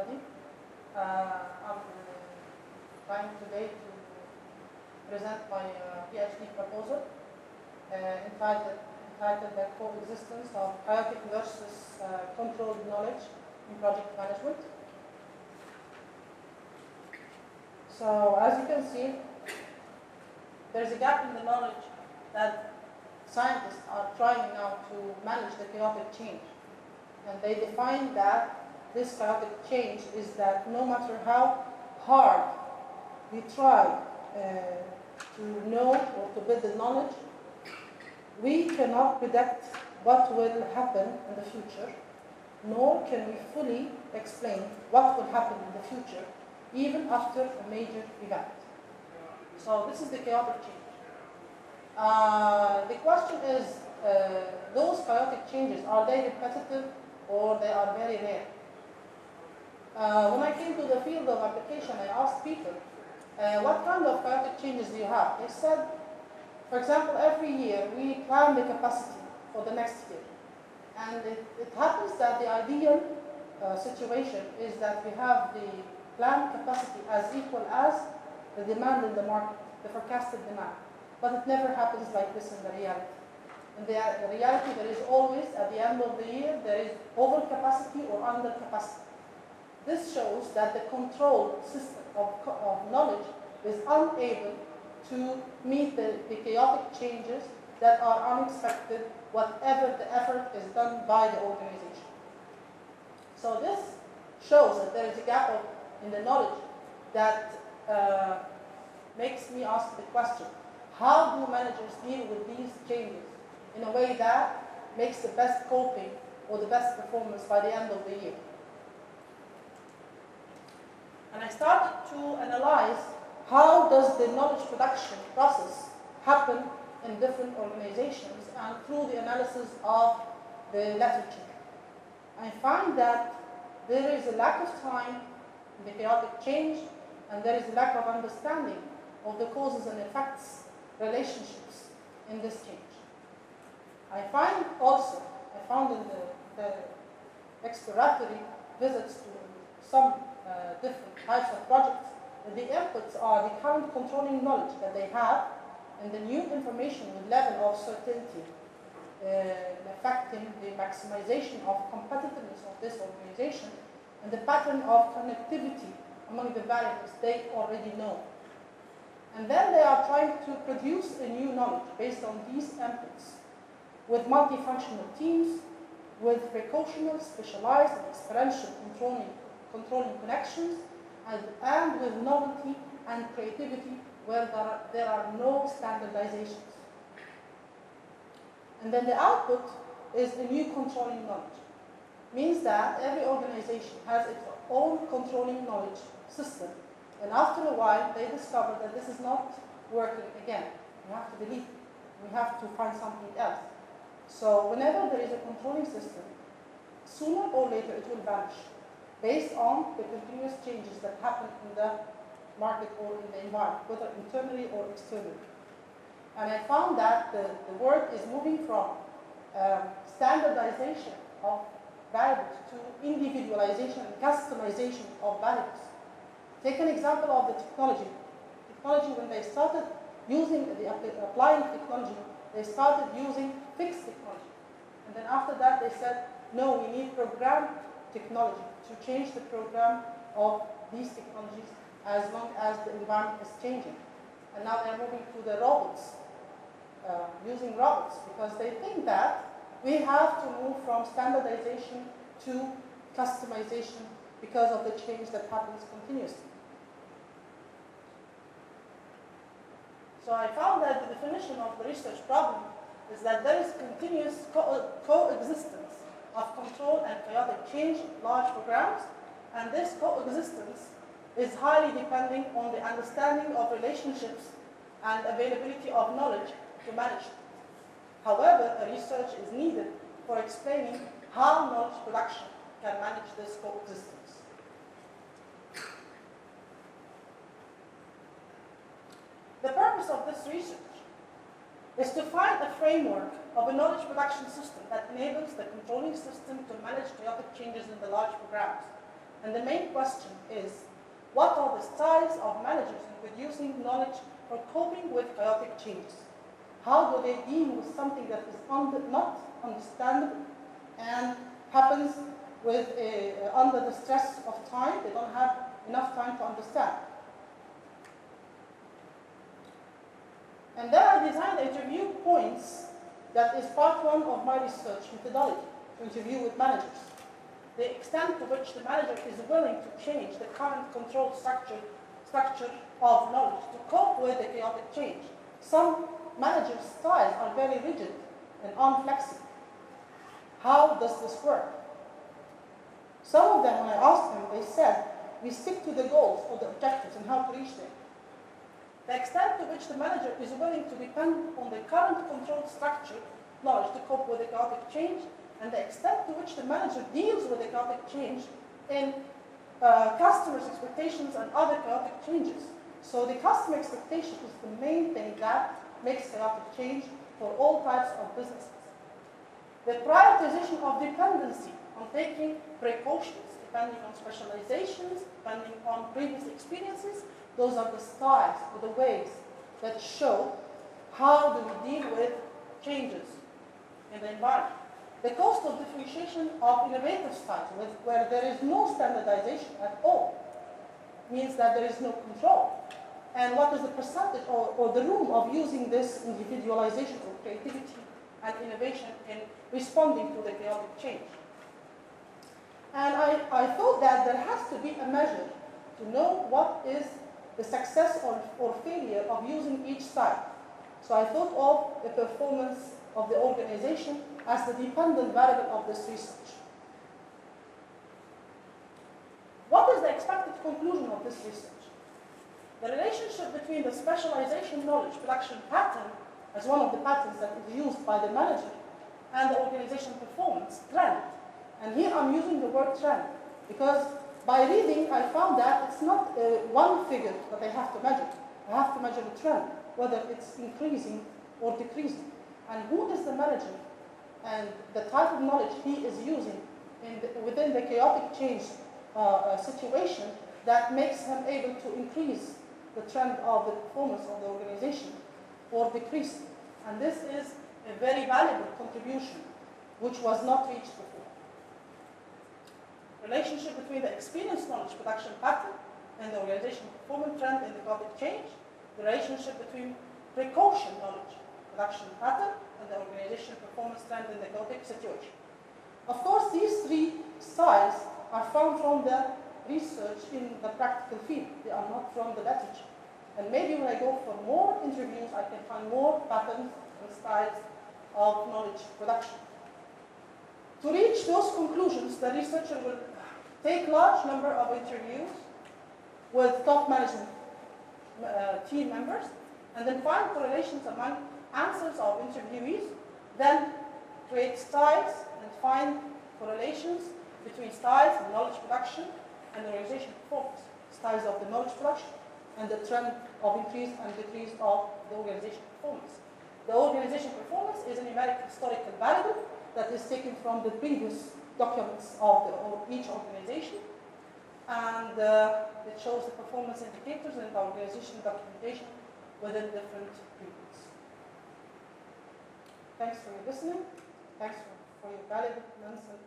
everybody. I'm trying today to present my PhD proposal entitled The Coexistence of Chaotic versus Controlled Knowledge in Project Management. So as you can see, there's a gap in the knowledge that scientists are trying now to manage the chaotic change. And they define that this chaotic change is that no matter how hard we try to know or to build the knowledge, we cannot predict what will happen in the future, nor can we fully explain what will happen in the future, even after a major event. So this is the chaotic change. The question is, those chaotic changes, are they repetitive or they are very rare? When I came to the field of application, I asked people, what kind of chaotic changes do you have? They said, for example, every year we plan the capacity for the next year. And it happens that the ideal situation is that we have the planned capacity as equal as the demand in the market, the forecasted demand. But it never happens like this in the reality. In the reality, there is always, at the end of the year, there is overcapacity or undercapacity. This shows that the control system of knowledge is unable to meet the chaotic changes that are unexpected, whatever the effort is done by the organization. So this shows that there is a gap in the knowledge that makes me ask the question, how do managers deal with these changes in a way that makes the best coping or the best performance by the end of the year? And I started to analyze how does the knowledge production process happen in different organizations and through the analysis of the literature. I find that there is a lack of time in the chaotic change, and there is a lack of understanding of the causes and effects relationships in this change. I found in the exploratory visits to some different types of projects that the inputs are the current controlling knowledge that they have and the new information with level of certainty affecting the maximization of competitiveness of this organization and the pattern of connectivity among the variables they already know. And then they are trying to produce a new knowledge based on these inputs with multifunctional teams, with precautional, specialized, and experiential controlling connections, and with novelty and creativity where there are no standardizations. And then the output is a new controlling knowledge. Means that every organization has its own controlling knowledge system. And after a while, they discover that this is not working again. We have to delete it. We have to find something else. So whenever there is a controlling system, sooner or later it will vanish based on the continuous changes that happen in the market or in the environment, whether internally or externally. And I found that the world is moving from standardization of variables to individualization and customization of variables. Take an example of the technology. Technology, when they started applying technology, they started using fixed technology. And then after that, they said, no, we need program technology to change the program of these technologies as long as the environment is changing. And now they're moving to the robots, using robots, because they think that we have to move from standardization to customization because of the change that happens continuously. So I found that the definition of the research problem is that there is continuous coexistence of control and chaotic change in large programs, and this coexistence is highly depending on the understanding of relationships and availability of knowledge to manage it. However, a research is needed for explaining how knowledge production can manage this coexistence. The purpose of this research is to find a framework of a knowledge production system that enables the controlling system to manage chaotic changes in the large programs And the main question is, what are the styles of managers in producing knowledge for coping with chaotic changes? How do they deal with something that is not understandable and happens with under the stress of time? They don't have enough time to understand. And then I designed interview points that is part one of my research methodology, to interview with managers. The extent to which the manager is willing to change the current control structure of knowledge to cope with the chaotic change. Some managers' styles are very rigid and unflexible. How does this work? Some of them, when I asked them, they said, we stick to the goals or the objectives and how to reach them. The extent to which the manager is willing to depend on the current controlled structure knowledge to cope with the chaotic change, and the extent to which the manager deals with the chaotic change in customers' expectations and other chaotic changes. So the customer expectation is the main thing that makes chaotic change for all types of businesses. The prioritization of dependency on taking precautions, depending on specializations, depending on previous experiences, those are the styles or the ways that show how do we deal with changes in the environment. The cost of differentiation of innovative styles, where there is no standardization at all, means that there is no control. And what is the percentage or the room of using this individualization or creativity and innovation in responding to the chaotic change? And I thought that there has to be a measure to know what is the success or failure of using each style. So I thought of the performance of the organization as the dependent variable of this research. What is the expected conclusion of this research? The relationship between the specialization knowledge production pattern as one of the patterns that is used by the manager and the organization performance trend. And here I'm using the word trend because by reading I found that it's not one figure that I have to measure. I have to measure the trend, whether it's increasing or decreasing. And who is the manager and the type of knowledge he is using within the chaotic change situation that makes him able to increase the trend of the performance of the organization or decrease. And this is a very valuable contribution which was not reached before. Relationship between the experience knowledge production pattern and the organization performance trend in the chaotic change. The relationship between precaution knowledge production pattern and the organization performance trend in the chaotic situation. Of course, these three styles are found from the research in the practical field. They are not from the literature. And maybe when I go for more interviews, I can find more patterns and styles of knowledge production. To reach those conclusions, the researcher will take large number of interviews with top management team members, and then find correlations among answers of interviewees, then create styles and find correlations between styles and knowledge production and organization performance, styles of the knowledge production and the trend of increase and decrease of the organization performance. The organization performance is a numeric historical variable that is taken from the previous documents of each organization, and it shows the performance indicators and the organization documentation within different periods. Thanks for your listening. Thanks for your valuable comments and